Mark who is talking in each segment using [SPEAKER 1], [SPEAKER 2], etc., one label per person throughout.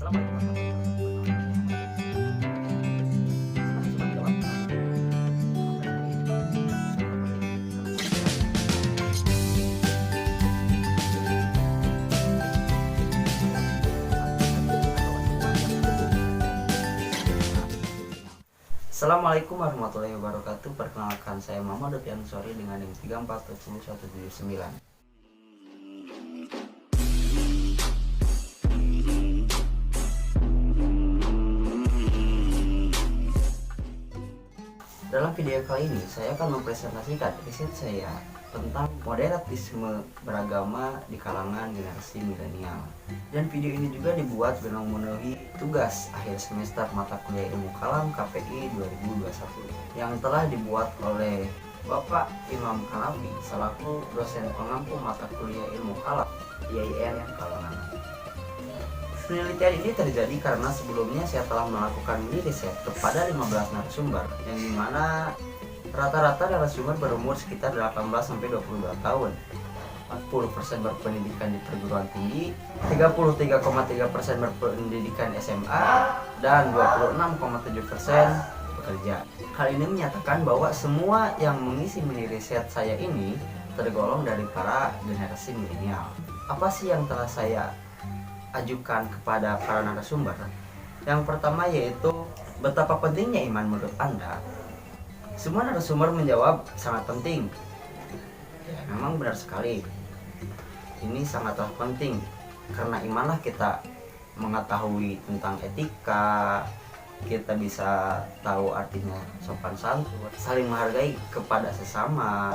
[SPEAKER 1] Assalamualaikum warahmatullahi wabarakatuh. Perkenalkan, saya Muhammad Ansori dengan NIM 3470179. Dalam video kali ini saya akan mempresentasikan riset saya tentang moderatisme beragama di kalangan generasi milenial. Dan video ini juga dibuat guna memenuhi tugas akhir semester mata kuliah Ilmu Kalam KPI 2021 yang telah dibuat oleh Bapak Imam Hanafi selaku dosen pengampu mata kuliah Ilmu Kalam IAIN Kalangan. Penelitian ini terjadi karena sebelumnya saya telah melakukan mini riset kepada 15 narasumber yang dimana rata-rata narasumber berumur sekitar 18-22 tahun. 40% berpendidikan di perguruan tinggi, 33,3% berpendidikan SMA, dan 26,7% bekerja. Hal ini menyatakan bahwa semua yang mengisi mini riset saya ini tergolong dari para generasi milenial. Apa sih yang telah saya ajukan kepada para narasumber? Yang pertama yaitu betapa pentingnya iman menurut Anda. Semua narasumber menjawab sangat penting. Ya, memang benar sekali. Ini sangatlah penting karena imanlah kita mengetahui tentang etika, kita bisa tahu artinya sopan santun, saling menghargai kepada sesama,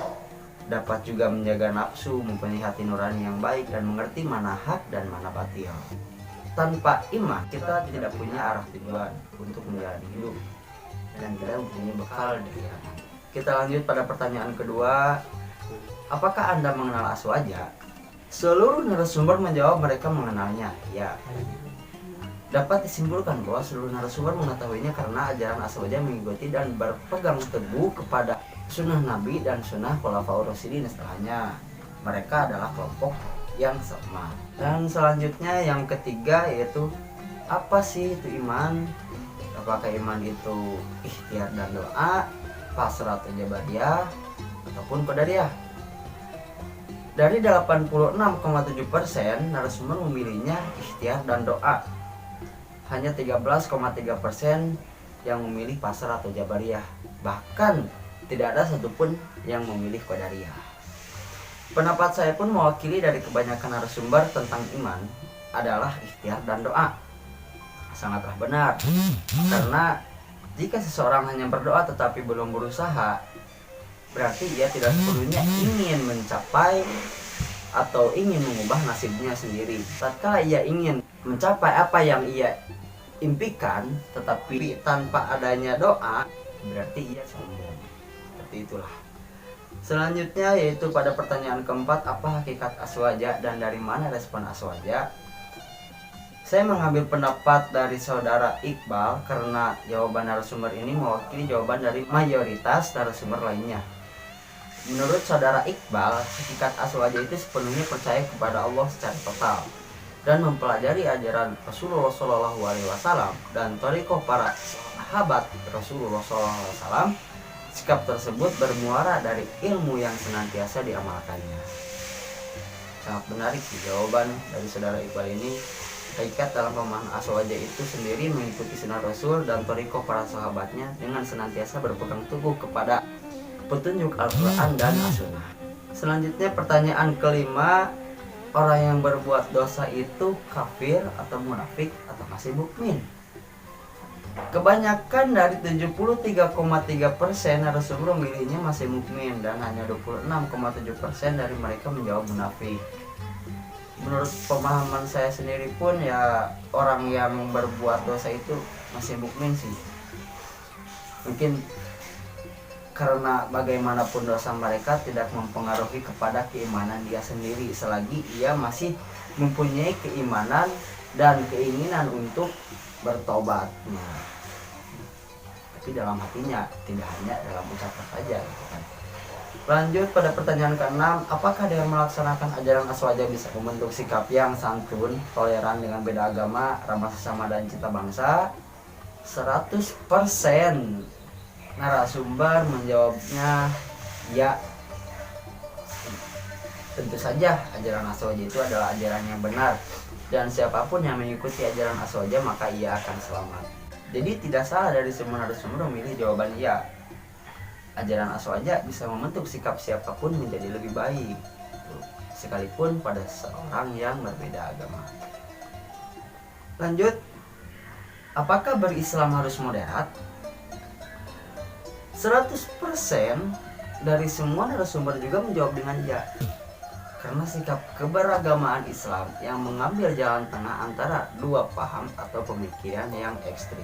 [SPEAKER 1] dapat juga menjaga nafsu, mempunyai hati nurani yang baik, dan mengerti mana hak dan mana batil. Tanpa iman, kita tidak punya arah tujuan untuk menjalani hidup dan kita mempunyai bekal dari iman. Kita lanjut pada pertanyaan kedua, apakah Anda mengenal Aswaja? Seluruh narasumber menjawab mereka mengenalnya. Ya, dapat disimpulkan bahwa seluruh narasumber mengetahuinya karena ajaran Aswaja mengikuti dan berpegang teguh kepada sunnah Nabi dan sunnah Khulafaur Rasyidin setelahnya. Mereka adalah kelompok yang sama. Dan selanjutnya yang ketiga yaitu apa sih itu iman? Apakah iman itu ikhtiar dan doa, pasrah atau jabariyah, ataupun qadariyah? Dari 86,7% narasumber memilihnya ikhtiar dan doa. Hanya 13,3% yang memilih pasrah atau jabariyah. Bahkan tidak ada satupun yang memilih qadariyah. Pendapat saya pun mewakili dari kebanyakan narasumber tentang iman adalah ikhtiar dan doa. Sangatlah benar. Karena jika seseorang hanya berdoa tetapi belum berusaha, berarti ia tidak sepenuhnya ingin mencapai atau ingin mengubah nasibnya sendiri. Tatkala ia ingin mencapai apa yang ia impikan tetapi tanpa adanya doa, berarti ia sombong. Seperti itulah. Selanjutnya yaitu pada pertanyaan keempat, apa hakikat Aswaja dan dari mana respon Aswaja? Saya mengambil pendapat dari saudara Iqbal karena jawaban narasumber ini mewakili jawaban dari mayoritas narasumber lainnya. Menurut saudara Iqbal, hakikat Aswaja itu sepenuhnya percaya kepada Allah secara total dan mempelajari ajaran Rasulullah SAW dan thariqah para sahabat Rasulullah SAW. Sikap tersebut bermuara dari ilmu yang senantiasa diamalkannya. Sangat menarik sih jawaban dari saudara Iqbal ini. Hakikat dalam pemahaman Aswaja itu sendiri mengikuti sunnah Rasul dan thariqah para sahabatnya dengan senantiasa berpegang teguh kepada petunjuk Al-Quran dan As-Sunnah. Selanjutnya pertanyaan kelima, orang yang berbuat dosa itu kafir atau munafik atau masih mukmin? Kebanyakan dari 73,3% narasumber memilihnya masih mukmin dan hanya 26,7% dari mereka menjawab munafik. Menurut pemahaman saya sendiri pun ya orang yang berbuat dosa itu masih mukmin sih. Mungkin karena bagaimanapun dosa mereka tidak mempengaruhi kepada keimanan dia sendiri selagi ia masih mempunyai keimanan dan keinginan untuk bertobat. Tapi dalam hatinya, tidak hanya dalam ucapan saja gitu kan. Lanjut pada pertanyaan ke-6, apakah dengan melaksanakan ajaran Aswaja bisa membentuk sikap yang santun, toleran dengan beda agama, ramah sesama dan cinta bangsa? 100% narasumber menjawabnya ya. Tentu saja ajaran Aswaja itu adalah ajaran yang benar, dan siapapun yang mengikuti ajaran Aswaja maka ia akan selamat. Jadi tidak salah dari semua narasumber memilih jawaban iya. Ajaran Aswaja bisa membentuk sikap siapapun menjadi lebih baik, sekalipun pada seorang yang berbeda agama. Lanjut, apakah berislam harus moderat? 100% dari semua narasumber juga menjawab dengan ya. Karena sikap keberagamaan Islam yang mengambil jalan tengah antara dua paham atau pemikiran yang ekstrim.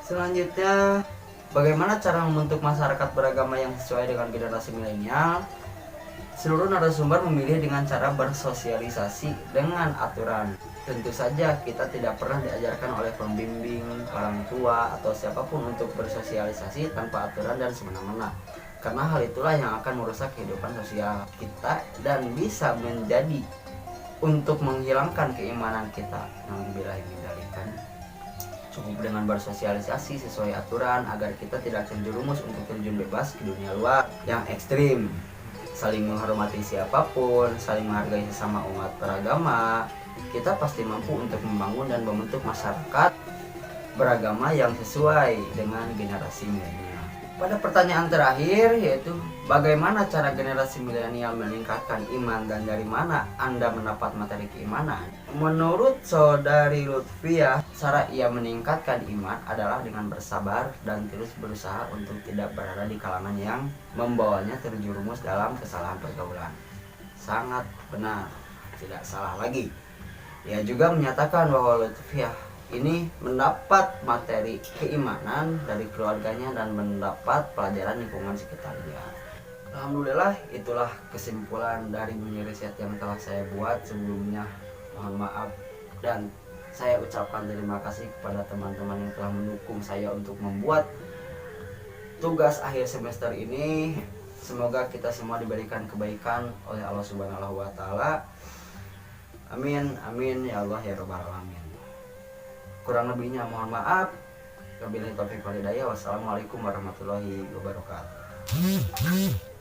[SPEAKER 1] Selanjutnya, bagaimana cara membentuk masyarakat beragama yang sesuai dengan generasi milenial? Seluruh narasumber memilih dengan cara bersosialisasi dengan aturan. Tentu saja kita tidak pernah diajarkan oleh pembimbing, orang tua, atau siapapun untuk bersosialisasi tanpa aturan dan semena-mena. Karena hal itulah yang akan merusak kehidupan sosial kita dan bisa menjadi untuk menghilangkan keimanan kita. Alhamdulillah dikendalikan. Cukup dengan bersosialisasi sesuai aturan agar kita tidak terjerumus untuk terjun bebas ke dunia luar yang ekstrim. Saling menghormati siapapun, saling menghargai sesama umat beragama. Kita pasti mampu untuk membangun dan membentuk masyarakat beragama yang sesuai dengan generasi milenial. Pada pertanyaan terakhir, yaitu bagaimana cara generasi milenial meningkatkan iman dan dari mana Anda mendapat materi keimanan? Menurut saudari Lutfiah, cara ia meningkatkan iman adalah dengan bersabar dan terus berusaha untuk tidak berada di kalangan yang membawanya terjerumus dalam kesalahan pergaulan. Sangat benar, tidak salah lagi. Ia juga menyatakan bahwa Lutfiah ini mendapat materi keimanan dari keluarganya dan mendapat pelajaran lingkungan sekitarnya. Alhamdulillah, itulah kesimpulan dari mini riset yang telah saya buat sebelumnya. Mohon maaf dan saya ucapkan terima kasih kepada teman-teman yang telah mendukung saya untuk membuat tugas akhir semester ini. Semoga kita semua diberikan kebaikan oleh Allah Subhanahu wa taala. Amin amin ya Allah ya rabbal alamin. Kurang lebihnya mohon maaf. Wabillahi taufiq wal hidayah. Wassalamualaikum warahmatullahi wabarakatuh.